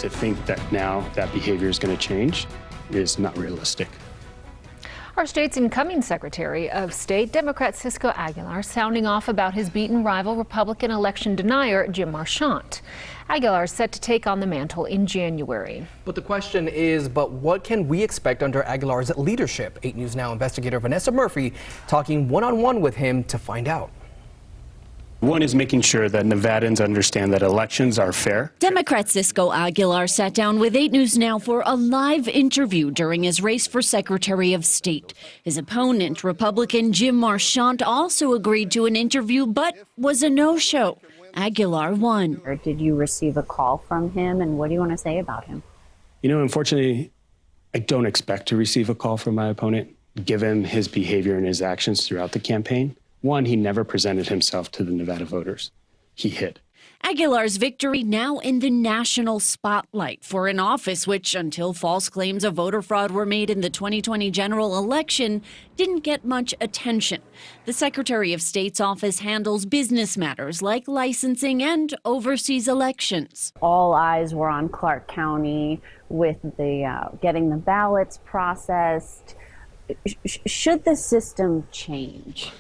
to think that now that behavior is going to change is not realistic. Our state's incoming Secretary of State, Democrat Cisco Aguilar, sounding off about his beaten rival Republican election denier Jim Marchant. Aguilar is set to take on the mantle in January. But the question is, what can we expect under Aguilar's leadership? 8 News Now investigator Vanessa Murphy talking one-on-one with him to find out. One is making sure that Nevadans understand that elections are fair. Democrat Cisco Aguilar sat down with 8 News Now for a live interview during his race for Secretary of State. His opponent, Republican Jim Marchant, also agreed to an interview but was a no-show. Aguilar won. Or did you receive a call from him, and what do you want to say about him? You know, unfortunately, I don't expect to receive a call from my opponent, given his behavior and his actions throughout the campaign. One, he never presented himself to the Nevada voters. He hid. Aguilar's victory now in the national spotlight for an office which, until false claims of voter fraud were made in the 2020 general election, didn't get much attention. The Secretary of State's office handles business matters like licensing and oversees elections. All eyes were on Clark County with the getting the ballots processed. Should the system change?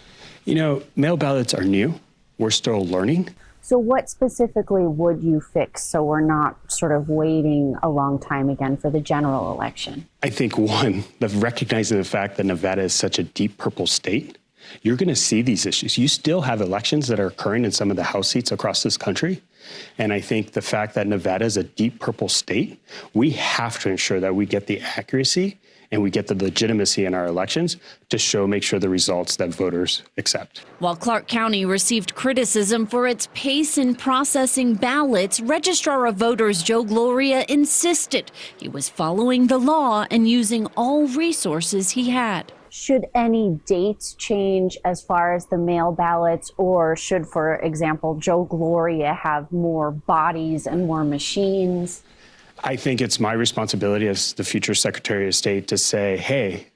You know, mail ballots are new. We're still learning. So what specifically would you fix so we're not sort of waiting a long time again for the general election? I think, one, recognizing the fact that Nevada is such a deep purple state, you're going to see these issues. You still have elections that are occurring in some of the House seats across this country. And I think the fact that Nevada is a deep purple state, we have to ensure that we get the accuracy and we get the legitimacy in our elections to make sure the results that voters accept. While Clark County received criticism for its pace in processing ballots, Registrar of Voters Joe Gloria insisted he was following the law and using all resources he had. Should any dates change as far as the mail ballots, or should, for example, Joe Gloria have more bodies and more machines? I think it's my responsibility as the future Secretary of State to say, hey,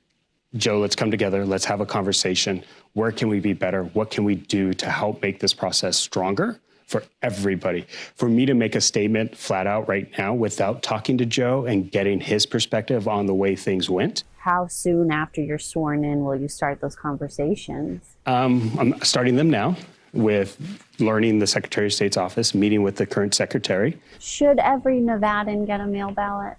Joe, let's come together. Let's have a conversation. Where can we be better? What can we do to help make this process stronger for everybody? For me to make a statement flat out right now without talking to Joe and getting his perspective on the way things went. How soon after you're sworn in will you start those conversations? I'm starting them now with learning the Secretary of State's office, meeting with the current secretary. Should every Nevadan get a mail ballot?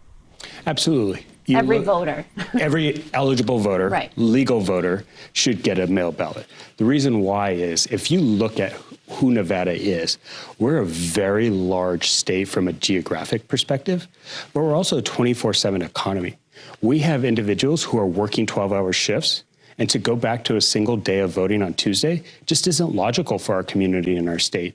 Absolutely. Every voter. Every eligible voter, right, legal voter, should get a mail ballot. The reason why is, if you look at who Nevada is, we're a very large state from a geographic perspective, but we're also a 24/7 economy. We have individuals who are working 12-hour shifts, and to go back to a single day of voting on Tuesday just isn't logical for our community and our state.